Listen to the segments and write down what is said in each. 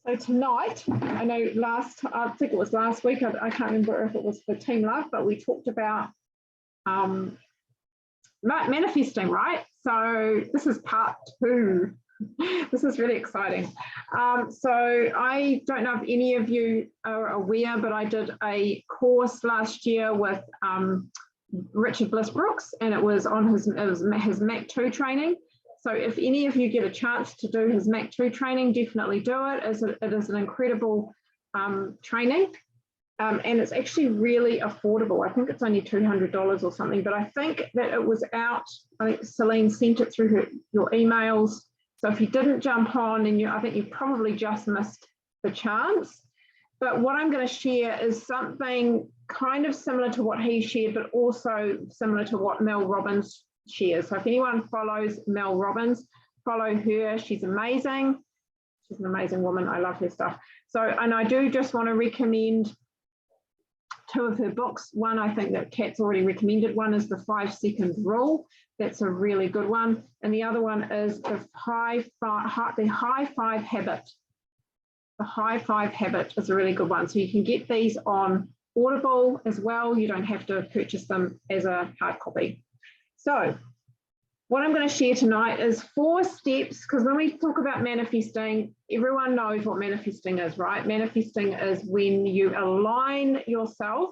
So tonight, I know I think it was last week, I can't remember if it was for Team Love, but we talked about manifesting, right? So this is part 2. This is really exciting. So I don't know if any of you are aware, but I did a course last year with Richard Bliss Brooks, and it was on his Mac 2 training. So if any of you get a chance to do his Mac 2 training, definitely do it. It is an incredible training, and it's actually really affordable. I think it's only $200 or something, but I think that it was out. I think Celine sent it through your emails. So if you didn't jump on, and I think you probably just missed the chance. But what I'm going to share is something kind of similar to what he shared, but also similar to what Mel Robbins shares. So if anyone follows Mel Robbins, follow her. She's amazing. She's an amazing woman. I love her stuff. So, and I do just want to recommend 2 of her books. One, I think that Kat's already recommended. One is the 5-second rule. That's a really good one. And the other one is the high five habit. The high five habit is a really good one. So you can get these on Audible as well. You don't have to purchase them as a hard copy. So what I'm going to share tonight is 4 steps, because when we talk about manifesting, everyone knows what manifesting is, right? Manifesting is when you align yourself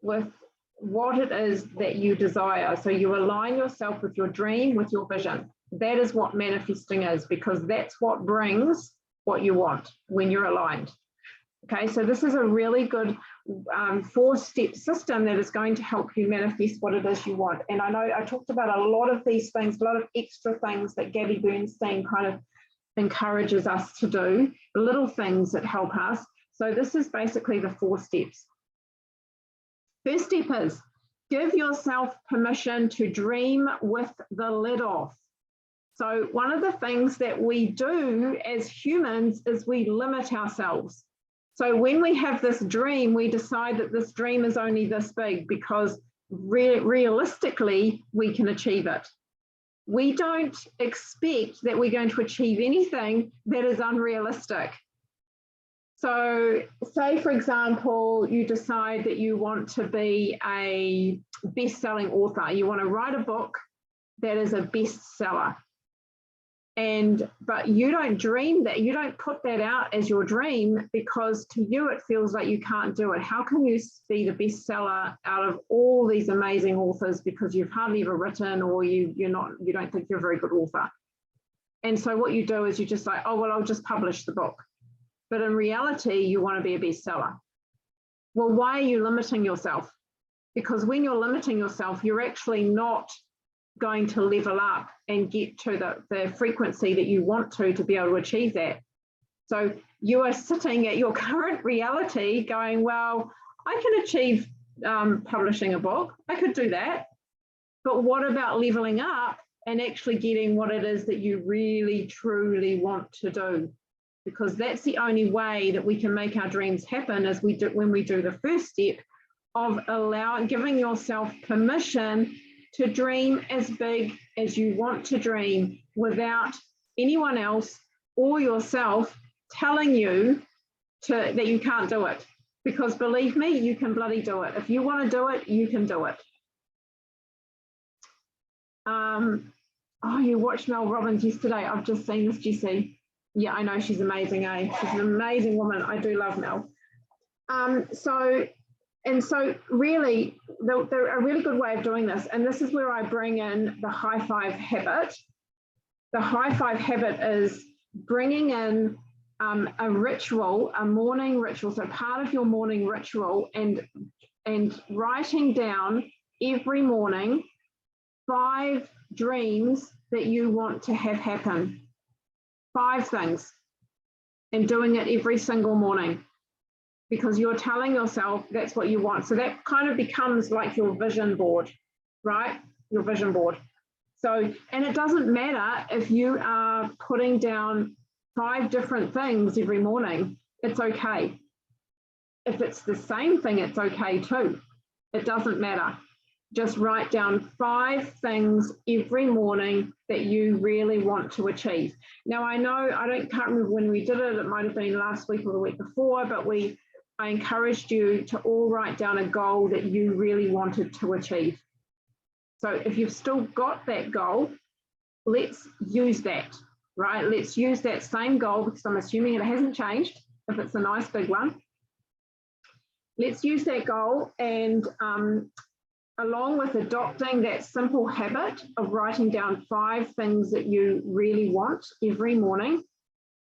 with what it is that you desire. So you align yourself with your dream, with your vision. That is what manifesting is, because that's what brings what you want when you're aligned. Okay, so this is a really good 4-step system that is going to help you manifest what it is you want. And I know I talked about a lot of these things, a lot of extra things that Gabby Bernstein kind of encourages us to do, little things that help us. So this is basically the 4 steps. First step is give yourself permission to dream with the lid off. So one of the things that we do as humans is we limit ourselves. So when we have this dream, we decide that this dream is only this big because realistically, we can achieve it. We don't expect that we're going to achieve anything that is unrealistic. So say, for example, you decide that you want to be a best-selling author. You want to write a book that is a bestseller. But you don't dream that, you don't put that out as your dream, because to you it feels like you can't do it. How can you be the bestseller out of all these amazing authors because you've hardly ever written, or you don't think you're a very good author? And so what you do is you just like, oh well, I'll just publish the book. But in reality, you want to be a bestseller. Well, why are you limiting yourself? Because when you're limiting yourself, you're actually not going to level up and get to the frequency that you want to be able to achieve that. So you are sitting at your current reality going, well, I can achieve publishing a book. I could do that. But what about leveling up and actually getting what it is that you really, truly want to do? Because that's the only way that we can make our dreams happen, is when we do the first step of giving yourself permission to dream as big as you want to dream, without anyone else or yourself telling you that you can't do it. Because believe me, you can bloody do it. If you want to do it, you can do it. Oh, you watched Mel Robbins yesterday. I've just seen this, Jessie. Yeah, I know, she's amazing, eh? She's an amazing woman. I do love Mel. So really, a really good way of doing this, and this is where I bring in the high five habit. The high five habit is bringing in a ritual, a morning ritual, so part of your morning ritual, and writing down every morning 5 dreams that you want to have happen. 5 things, and doing it every single morning, because you're telling yourself that's what you want. So that kind of becomes like your vision board, right? Your vision board. So, and it doesn't matter if you are putting down 5 different things every morning, it's okay. If it's the same thing, it's okay too. It doesn't matter. just write down 5 things every morning that you really want to achieve. Now, I know, can't remember when we did it, it might have been last week or the week before, but I encouraged you to all write down a goal that you really wanted to achieve. So if you've still got that goal, let's use that, right? Let's use that same goal, because I'm assuming it hasn't changed if it's a nice big one. Let's use that goal, and along with adopting that simple habit of writing down 5 things that you really want every morning,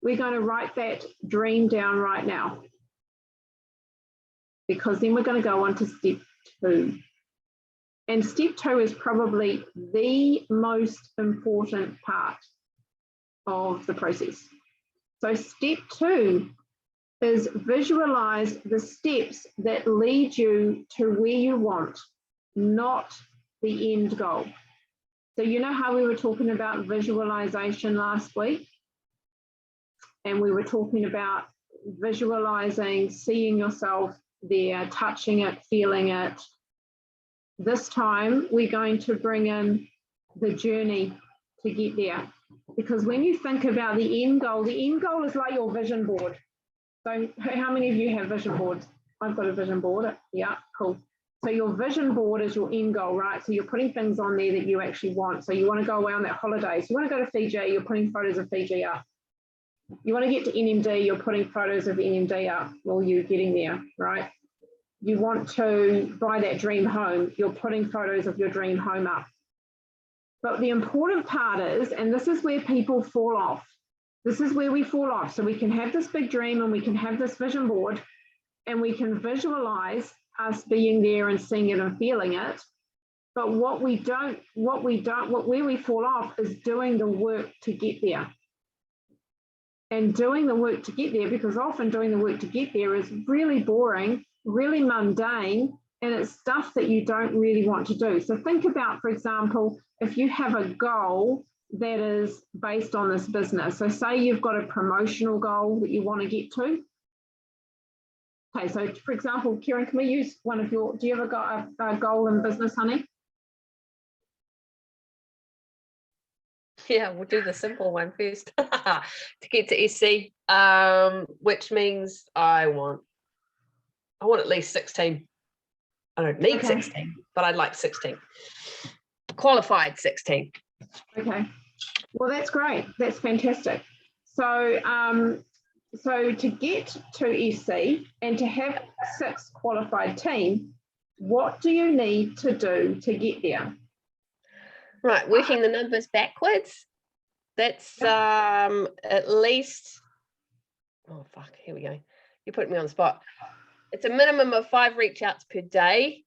we're going to write that dream down right now, because then we're going to go on to step 2. And step 2 is probably the most important part of the process. So step 2 is visualize the steps that lead you to where you want, not the end goal. So you know how we were talking about visualization last week? And we were talking about visualizing, seeing yourself there, touching it, feeling it. This time we're going to bring in the journey to get there. Because when you think about the end goal is like your vision board. So how many of you have vision boards? I've got a vision board. Yeah, cool. So your vision board is your end goal, right? So you're putting things on there that you actually want. So you want to go away on that holiday. So you want to go to Fiji, you're putting photos of Fiji up. You want to get to NMD, you're putting photos of NMD up while you're getting there, right? You want to buy that dream home, you're putting photos of your dream home up. But the important part is, and this is where people fall off, this is where we fall off. So we can have this big dream and we can have this vision board and we can visualize us being there and seeing it and feeling it. But where we fall off is doing the work to get there. And doing the work to get there, because often doing the work to get there is really boring, really mundane, and it's stuff that you don't really want to do. So think about, for example, if you have a goal that is based on this business. So say you've got a promotional goal that you want to get to. Okay, so for example, Kieran, can we use one of your, do you ever got a goal in business, honey? Yeah, we'll do the simple one first. To get to SC, which means I want at least 16. I don't need 16, but I'd like 16. Qualified 16. Okay. Well, that's great. That's fantastic. So, so to get to SC and to have 6 qualified team, what do you need to do to get there? Right, working the numbers backwards. That's at least, oh fuck, here we go. You put me on the spot. It's a minimum of 5 reach outs per day.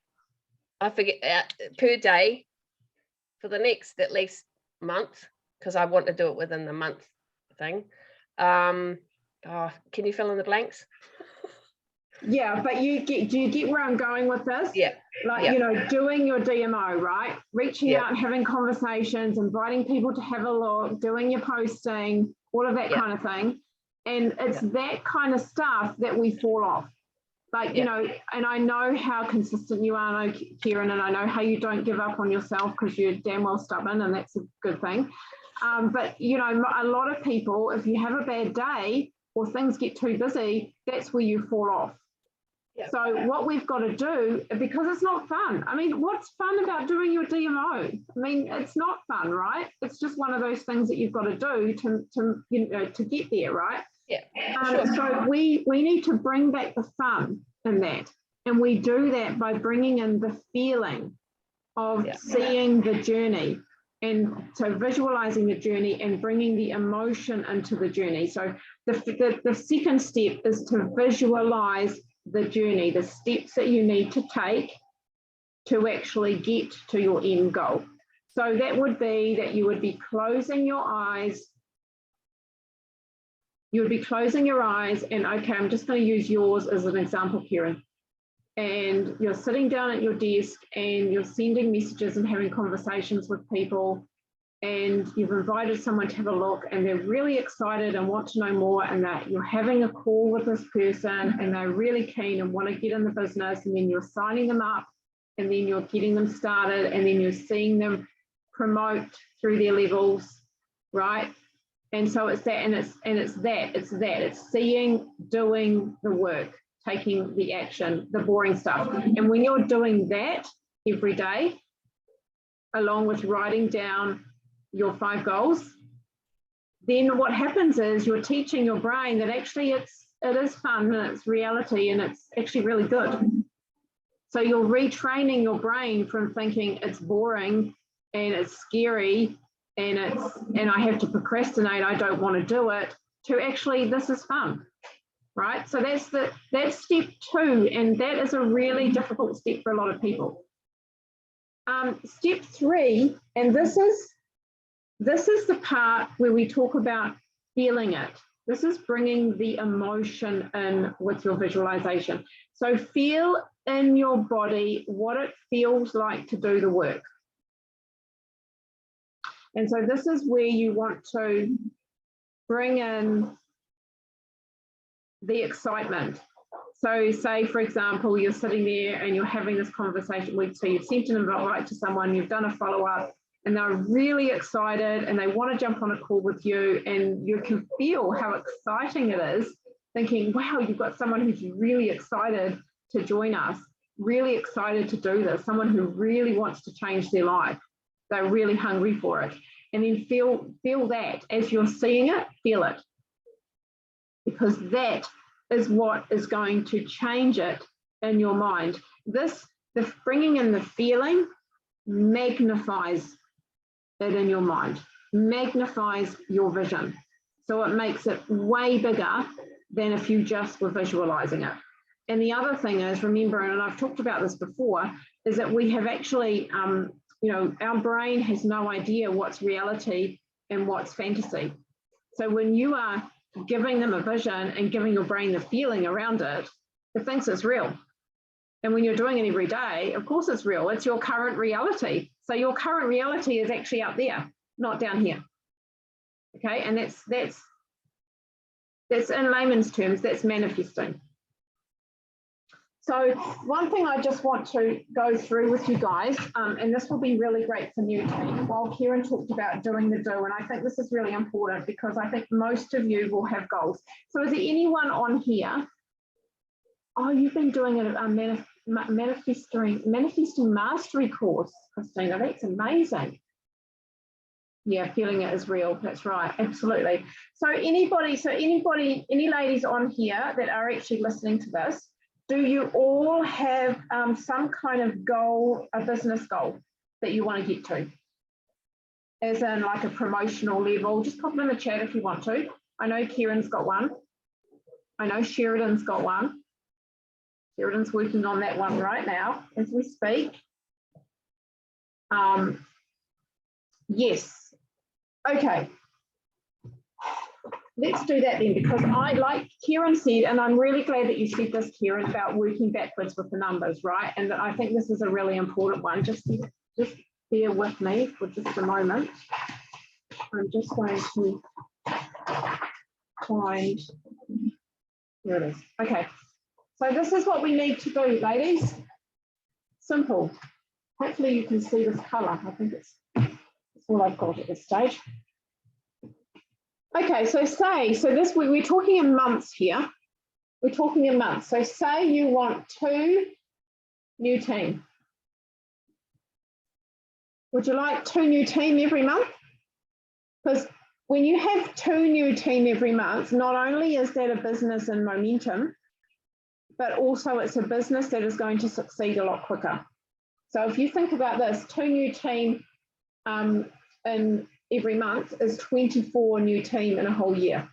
I forget per day for the next at least month, because I want to do it within the month thing. Can you fill in the blanks? Yeah, but do you get where I'm going with this? Yeah. Like, you know, doing your DMO, right? Reaching out and having conversations, inviting people to have a look, doing your posting, all of that kind of thing. And it's that kind of stuff that we fall off. Like, you know, and I know how consistent you are, I know, Kieran, and I know how you don't give up on yourself because you're damn well stubborn, and that's a good thing. But, you know, a lot of people, if you have a bad day or things get too busy, that's where you fall off. So what we've got to do, because it's not fun. I mean, what's fun about doing your DMO? I mean, it's not fun, right? It's just one of those things that you've got to do to you know, to get there, right? Yeah. So we need to bring back the fun in that. And we do that by bringing in the feeling of seeing the journey. And so visualizing the journey and bringing the emotion into the journey. So the second step is to visualize the journey, the steps that you need to take to actually get to your end goal. So that would be that you would be closing your eyes. You would be closing your eyes and, okay, I'm just going to use yours as an example, Kieran. And you're sitting down at your desk and you're sending messages and having conversations with people, and you've invited someone to have a look and they're really excited and want to know more, and that you're having a call with this person and they're really keen and want to get in the business, and then you're signing them up and then you're getting them started, and then you're seeing them promote through their levels, right? And so it's that, and it's seeing, doing the work, taking the action, the boring stuff. And when you're doing that every day, along with writing down your 5 goals, then what happens is you're teaching your brain that actually it is fun and it's reality and it's actually really good. So you're retraining your brain from thinking it's boring and it's scary and I have to procrastinate, I don't want to do it, to actually this is fun, right? So that's step 2, and that is a really difficult step for a lot of people. Step 3, and this is the part where we talk about feeling it. This is bringing the emotion in with your visualization. So feel in your body what it feels like to do the work. And so this is where you want to bring in the excitement. So say, for example, you're sitting there and you're having this conversation with, so you've sent an invite to someone, you've done a follow-up, and they're really excited and they want to jump on a call with you, and you can feel how exciting it is, thinking, wow, you've got someone who's really excited to join us, really excited to do this, someone who really wants to change their life. They're really hungry for it. And then feel that as you're seeing it, feel it. Because that is what is going to change it in your mind. The bringing in the feeling magnifies it in your mind, magnifies your vision. So it makes it way bigger than if you just were visualizing it. And the other thing is, remember, and I've talked about this before, is that we have actually, our brain has no idea what's reality and what's fantasy. So when you are giving them a vision and giving your brain the feeling around it, it thinks it's real. And when you're doing it every day, of course it's real. It's your current reality. So your current reality is actually up there, not down here. Okay, and that's in layman's terms, that's manifesting. So one thing I just want to go through with you guys, and this will be really great for new team, while Kieran talked about doing the do, and I think this is really important because I think most of you will have goals. So is there anyone on here? Oh, you've been doing a manifesting mastery course, Christina. That's amazing. Yeah, feeling it is real. That's right. Absolutely. So any ladies on here that are actually listening to this, do you all have some kind of goal, a business goal that you want to get to? As in like a promotional level, just pop it in the chat if you want to. I know Kieran's got one. I know Sheridan's got one. Sheridan's working on that one right now as we speak. Yes. Okay. Let's do that then, because I, like Kieran said, and I'm really glad that you said this, Kieran, about working backwards with the numbers, right? And I think this is a really important one. Just bear with me for just a moment. I'm just going to find, here it is. Okay. So this is what we need to do, ladies. Simple. Hopefully you can see this colour. I think it's all I've got at this stage. Okay, so we're talking in months here. We're talking in months. So say you want 2 new team. Would you like 2 new team every month? Because when you have 2 new team every month, not only is that a business in momentum, but also it's a business that is going to succeed a lot quicker. So if you think about this, 2 new team in every month is 24 new team in a whole year.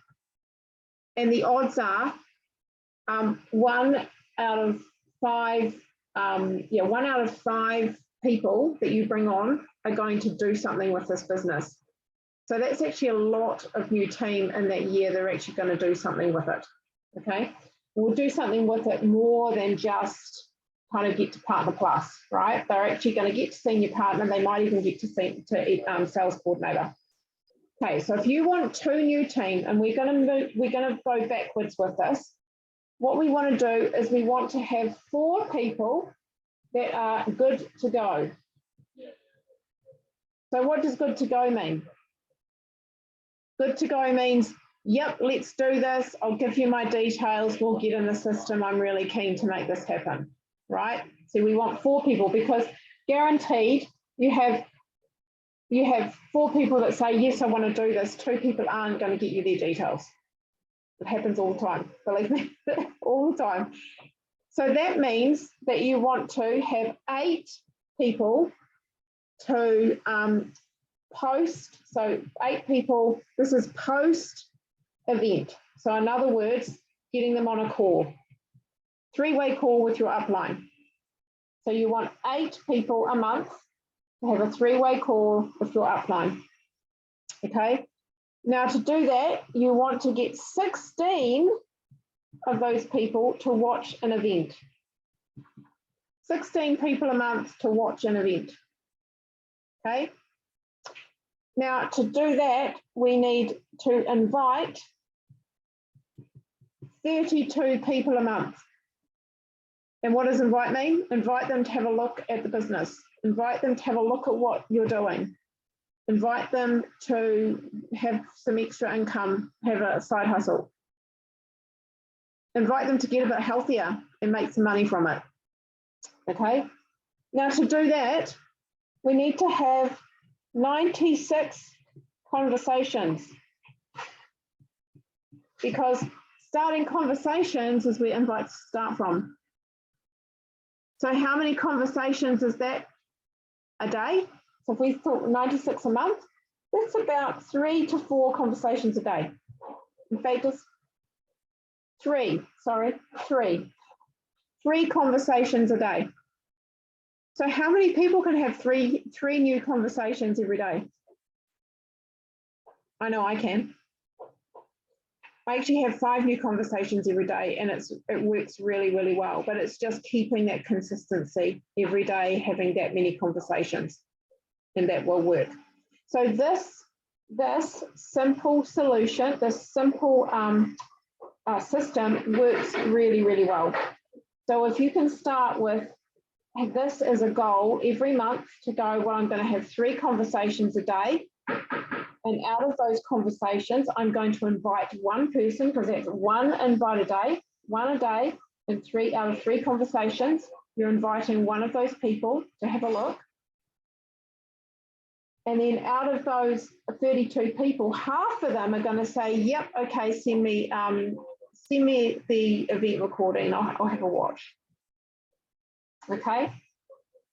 And the odds are 1 out of 5 people that you bring on are going to do something with this business. So that's actually a lot of new team in that year. They're actually going to do something with it. Okay, we'll do something with it more than just kind of get to partner plus, right? They're actually going to get to senior partner. They might even get to sales coordinator. Okay, so if you want 2 new team, and we're going to go backwards with this. What we want to do is we want to have 4 people that are good to go. So what does good to go mean? Good to go means, yep, let's do this. I'll give you my details. We'll get in the system. I'm really keen to make this happen, right? So we want 4 people, because guaranteed you have 4 people that say, yes, I want to do this. 2 people aren't going to get you their details. It happens all the time, believe me, all the time. So that means that you want to have 8 people to post. So 8 people, this is post event. So in other words, getting them on a call, 3-way call with your upline. So you want 8 people a month to have a 3-way call with your upline. Okay. Now to do that, you want to get 16 of those people to watch an event. 16 people a month to watch an event. Okay. Now to do that, we need to invite 32 people a month. And what does invite mean? Invite them to have a look at the business. Invite them to have a look at what you're doing. Invite them to have some extra income, have a side hustle. Invite them to get a bit healthier and make some money from it. Okay. Now to do that, we need to have 96 conversations, because starting conversations is where invites start from. So how many conversations is that a day? So if we thought 96 a month, that's about 3 to 4 conversations a day. In fact, it's 3 conversations a day. So how many people can have three new conversations every day? I know I can. I actually have 5 new conversations every day, and it works really, really well. But it's just keeping that consistency every day, having that many conversations, and that will work. So this simple solution, this simple system works really, really well. So if you can start with this as a goal every month to go, well, I'm going to have 3 conversations a day. And out of those conversations, I'm going to invite 1 person, because that's 1 invite a day, 1 a day, and 3 out of 3 conversations, you're inviting 1 of those people to have a look. And then out of those 32 people, half of them are going to say, yep, okay, send me the event recording, I'll have a watch. Okay.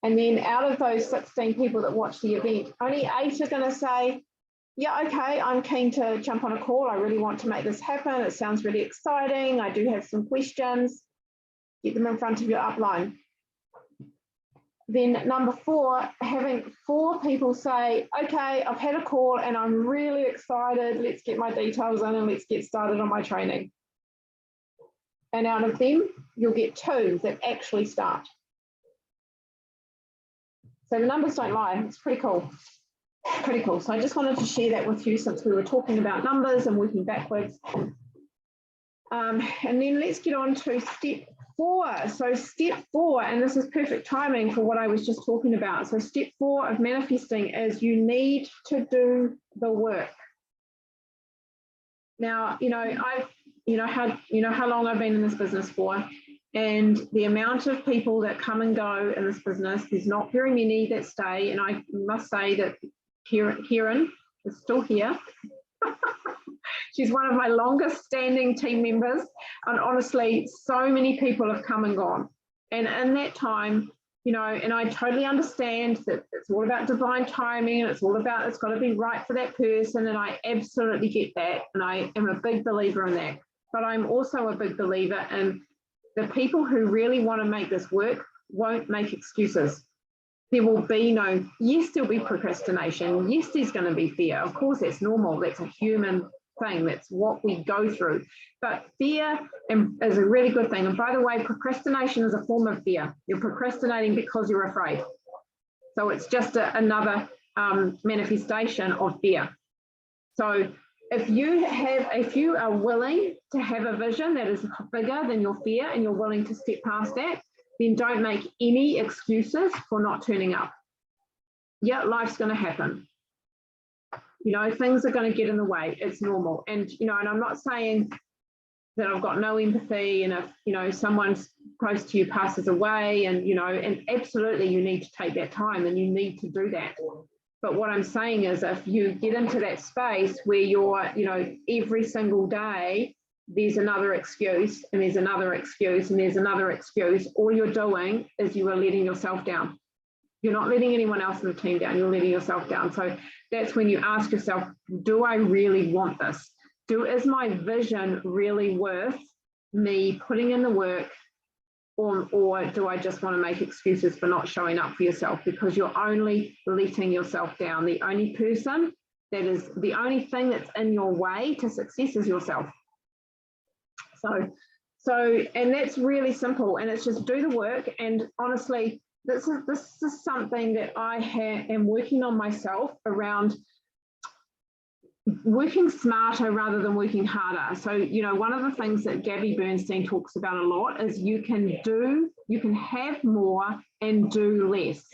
And then out of those 16 people that watch the event, only 8 are going to say, yeah, okay, I'm keen to jump on a call. I really want to make this happen. It sounds really exciting. I do have some questions. Get them in front of your upline. Then number 4, having 4 people say, okay, I've had a call and I'm really excited. Let's get my details in and let's get started on my training. And out of them, you'll get 2 that actually start. So the numbers don't lie. It's pretty cool. Pretty cool. So I just wanted to share that with you, since we were talking about numbers and working backwards. And then let's get on to step 4. So step 4, and this is perfect timing for what I was just talking about. So step 4 of manifesting is you need to do the work. Now, you know how long I've been in this business for, and the amount of people that come and go in this business, there's not very many that stay. And I must say that Kieran is still here. She's one of my longest standing team members. And honestly, so many people have come and gone. And in that time, you know, and I totally understand that it's all about divine timing, and it's got to be right for that person. And I absolutely get that. And I am a big believer in that. But I'm also a big believer in the people who really want to make this work won't make excuses. There will be no, yes, there'll be procrastination. Yes, there's going to be fear. Of course, that's normal. That's a human thing. That's what we go through. But fear is a really good thing. And by the way, procrastination is a form of fear. You're procrastinating because you're afraid. So it's just another manifestation of fear. So if you are willing to have a vision that is bigger than your fear, and you're willing to step past that, then don't make any excuses for not turning up. Yeah, life's going to happen. You know, things are going to get in the way. It's normal. And, you know, and I'm not saying that I've got no empathy, and if, you know, someone close to you passes away, and, you know, and absolutely you need to take that time and you need to do that. But what I'm saying is, if you get into that space where you're, you know, every single day, there's another excuse and there's another excuse and there's another excuse, all you're doing is you are letting yourself down. You're not letting anyone else in the team down, you're letting yourself down. So that's when you ask yourself, do I really want this? Is my vision really worth me putting in the work, or do I just want to make excuses for not showing up for yourself? Because you're only letting yourself down. The only person that is, the only thing that's in your way to success is yourself. So, and that's really simple, and it's just do the work. And honestly, this is something that I am working on myself around, working smarter rather than working harder. So, you know, one of the things that Gabby Bernstein talks about a lot is you can have more and do less.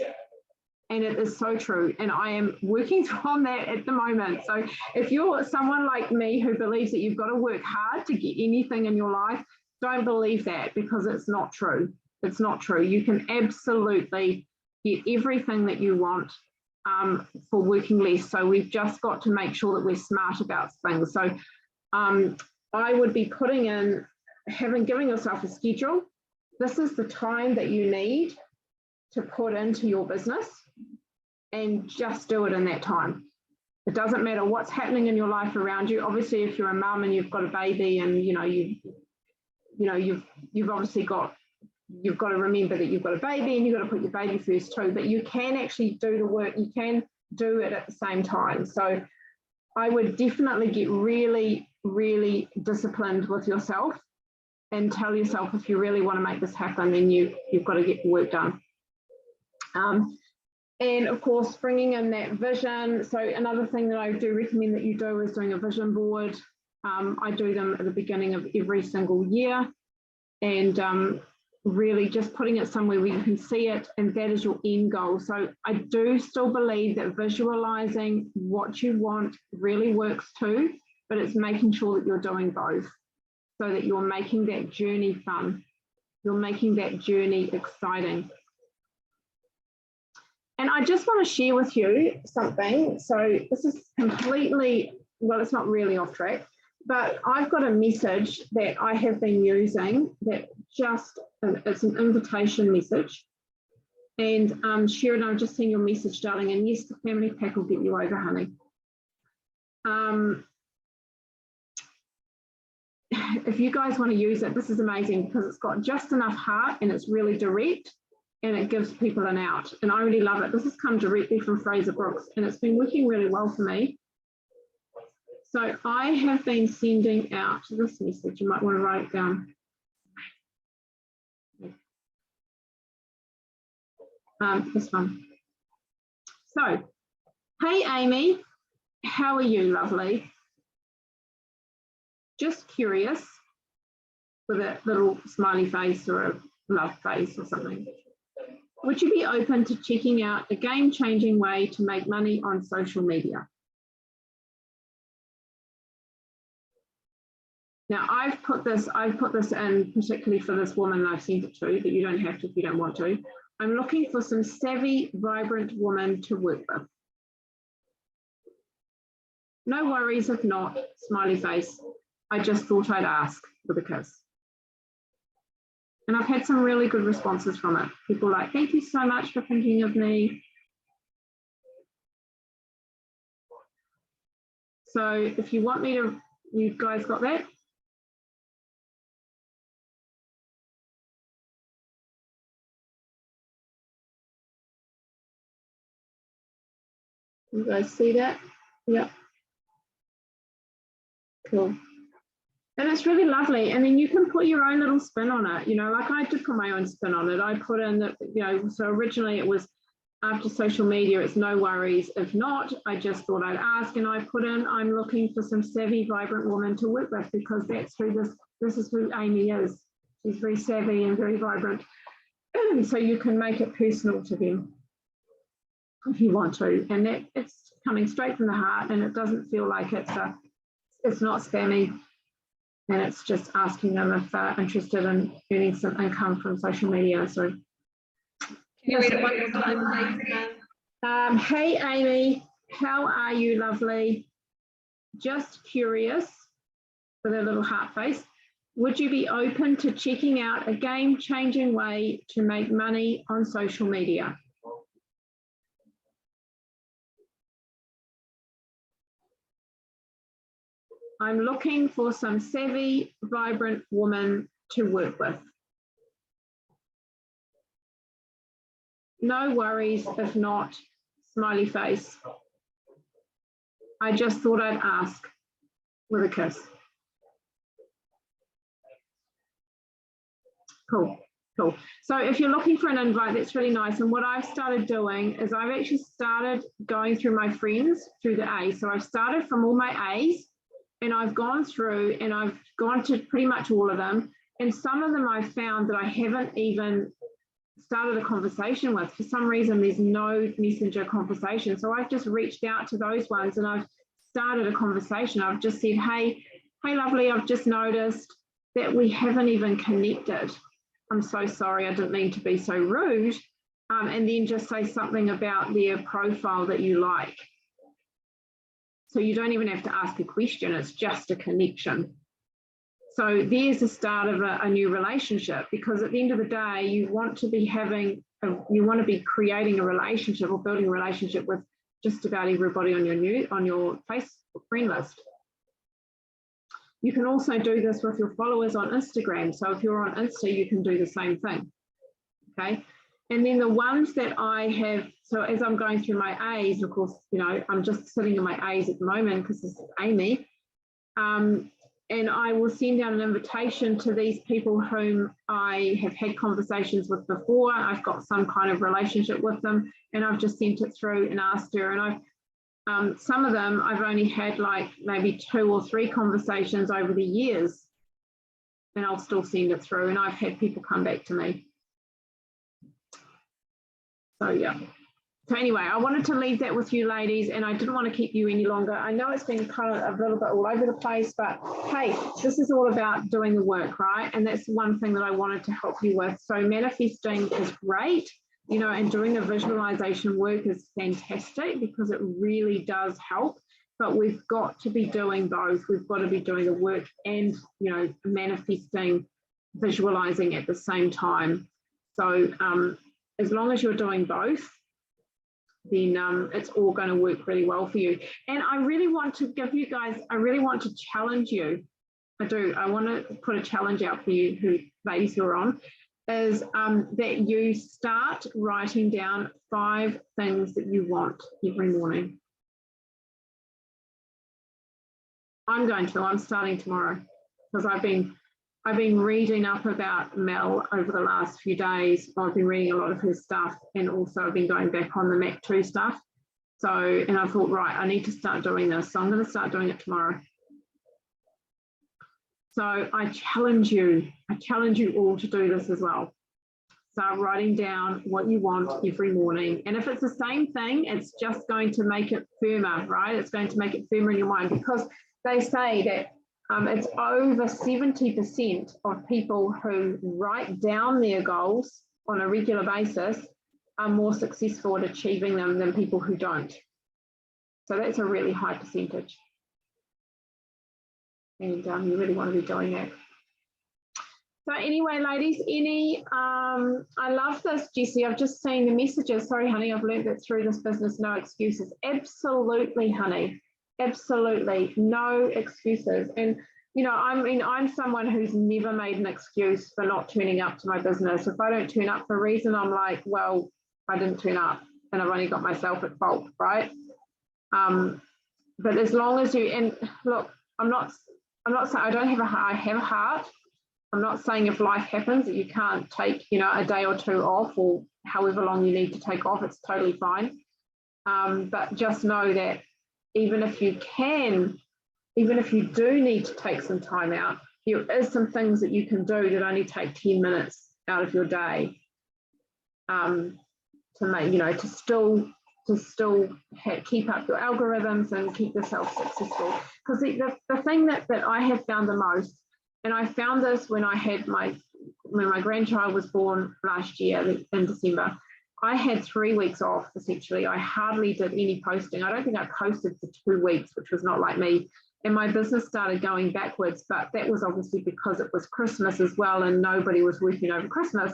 And it is so true. And I am working on that at the moment. So if you're someone like me who believes that you've got to work hard to get anything in your life, don't believe that, because it's not true. It's not true. You can absolutely get everything that you want for working less. So we've just got to make sure that we're smart about things. So I would be putting in, giving yourself a schedule. This is the time that you need to put into your business, and just do it in that time. It doesn't matter what's happening in your life around you. Obviously, if you're a mum and you've got a baby, and you've obviously got, you've got to remember that you've got a baby and you've got to put your baby first too, but you can actually do the work, you can do it at the same time. So I would definitely get really, really disciplined with yourself and tell yourself, if you really want to make this happen, then you've got to get the work done. And of course, bringing in that vision. So another thing that I do recommend that you do is doing a vision board. I do them at the beginning of every single year, and really just putting it somewhere where you can see it, and that is your end goal. So I do still believe that visualizing what you want really works too, but it's making sure that you're doing both, so that you're making that journey fun. You're making that journey exciting. And I just want to share with you something. So this is completely, well, it's not really off track, but I've got a message that I have been using that just, it's an invitation message. And Sharon, I've just seen your message, darling. And yes, the family pack will get you over, honey. If you guys want to use it, this is amazing, because it's got just enough heart and it's really direct, and it gives people an out. And I really love it. This has come directly from Fraser Brooks, and it's been working really well for me. So I have been sending out this message. You might want to write it down. This one. So, hey, Amy, how are you, lovely? Just curious, with a little smiley face or a love face or something. Would you be open to checking out a game-changing way to make money on social media? Now, I've put this in particularly for this woman I've sent it to, but you don't have to if you don't want to. I'm looking for some savvy, vibrant woman to work with. No worries if not, smiley face. I just thought I'd ask with a kiss. And I've had some really good responses from it. People like, thank you so much for thinking of me. So if you want me to, you guys got that? You guys see that? Yeah. Cool. And it's really lovely. And then you can put your own little spin on it. You know, like I did put my own spin on it. I put in that, you know, so originally it was after social media, it's no worries. If not, I just thought I'd ask. And I put in, I'm looking for some savvy, vibrant woman to work with, because that's who this is who Amy is. She's very savvy and very vibrant. so you can make it personal to them if you want to, and that it's coming straight from the heart, and it doesn't feel like it's not spammy, and it's just asking them if they're interested in earning some income from social media. So Can you read it one more time, please? Hey Amy, how are you, lovely? Just curious, with a little heart face. Would you be open to checking out a game-changing way to make money on social media? I'm looking for some savvy, vibrant woman to work with. No worries if not, smiley face. I just thought I'd ask, with a kiss. Cool. Cool. So if you're looking for an invite, that's really nice. And what I've started doing is I've actually started going through my friends through the A's. So I've started from all my A's, and I've gone through and I've gone to pretty much all of them. And some of them I've found that I haven't even started a conversation with. For some reason, there's no messenger conversation. So I've just reached out to those ones and I've started a conversation. I've just said, hey, lovely, I've just noticed that we haven't even connected. I'm so sorry, I didn't mean to be so rude. And then just say something about their profile that you like. So you don't even have to ask a question, it's just a connection. So there's the start of a new relationship, because at the end of the day, you want to be creating a relationship or building a relationship with just about everybody on your Facebook friend list. You can also do this with your followers on Instagram. So if you're on Insta, you can do the same thing, okay? And then the ones that I have, so as I'm going through my A's, of course, you know, I'm just sitting in my A's at the moment because this is Amy, and I will send out an invitation to these people whom I have had conversations with before. I've got some kind of relationship with them, and I've just sent it through and asked her, and I've some of them I've only had like maybe 2 or 3 conversations over the years, and I'll still send it through, and I've had people come back to me. So yeah. So anyway, I wanted to leave that with you ladies, and I didn't want to keep you any longer. I know it's been kind of a little bit all over the place, but hey, this is all about doing the work, right? And that's one thing that I wanted to help you with. So manifesting is great, you know, and doing the visualization work is fantastic because it really does help, but we've got to be doing both. We've got to be doing the work and, you know, manifesting, visualizing at the same time. So as long as you're doing both, then it's all going to work really well for you. And I really want to give you guys, I really want to challenge you. I do. I want to put a challenge out for you, ladies who are on, is that you start writing down 5 things that you want every morning. I'm starting tomorrow because I've been reading up about Mel over the last few days. I've been reading a lot of her stuff, and also I've been going back on the Mach 2 stuff. So, and I thought, right, I need to start doing this. So I'm going to start doing it tomorrow. So I challenge you all to do this as well. Start writing down what you want every morning. And if it's the same thing, it's just going to make it firmer, right? It's going to make it firmer in your mind, because they say that it's over 70% of people who write down their goals on a regular basis are more successful at achieving them than people who don't. So that's a really high percentage. And you really want to be doing that. So anyway, ladies, I love this, Jessie. I've just seen the messages. Sorry, honey, I've learned that through this business, no excuses. Absolutely, honey. Absolutely, no excuses. And, you know, I'm someone who's never made an excuse for not turning up to my business. If I don't turn up for a reason, I'm like, well, I didn't turn up and I've only got myself at fault, right? But as long as you, and look, I'm not saying I don't have a heart, I have a heart. I'm not saying if life happens that you can't take, you know, a day or 2 off, or however long you need to take off, it's totally fine. But just know that even if you do need to take some time out, there is some things that you can do that only take 10 minutes out of your day. to make, to still keep up your algorithms and keep yourself successful. Because the thing that I have found the most, and I found this when my grandchild was born last year in December, I had 3 weeks off, essentially. I hardly did any posting. I don't think I posted for 2 weeks, which was not like me. And my business started going backwards, but that was obviously because it was Christmas as well and nobody was working over Christmas.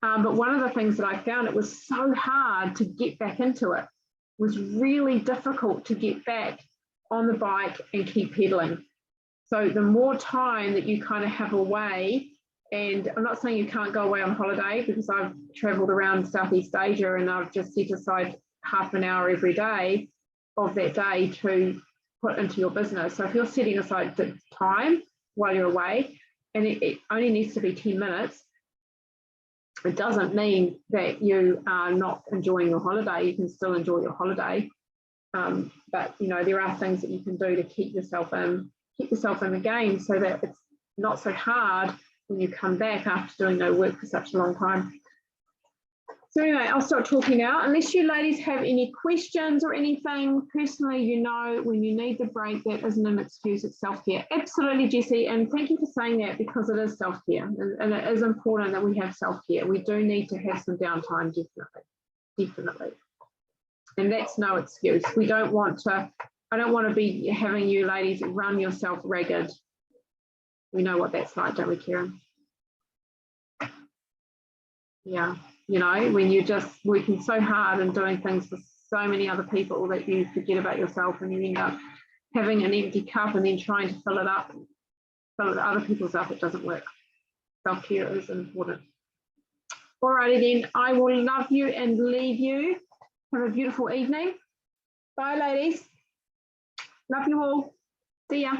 But one of the things that I found, it was so hard to get back into it. It was really difficult to get back on the bike and keep pedaling. So the more time that you kind of have away, and I'm not saying you can't go away on holiday, because I've traveled around Southeast Asia and I've just set aside half an hour every day of that day to put into your business. So if you're setting aside the time while you're away, and it only needs to be 10 minutes, it doesn't mean that you are not enjoying your holiday. You can still enjoy your holiday. But there are things that you can do to keep yourself in the game, so that it's not so hard when you come back after doing no work for such a long time. So anyway, I'll stop talking now. Unless you ladies have any questions or anything, personally, when you need the break, that isn't an excuse, it's self-care. Absolutely, Jessie, and thank you for saying that, because it is self-care, and it is important that we have self-care. We do need to have some downtime, definitely. And that's no excuse. I don't want to be having you ladies run yourself ragged. We know what that's like, don't we, Karen? Yeah, when you're just working so hard and doing things for so many other people that you forget about yourself, and you end up having an empty cup and then trying to fill it with other people's up. It doesn't work. Self-care is important. Alrighty then, I will love you and leave you. Have a beautiful evening. Bye, ladies. Love you all. See ya.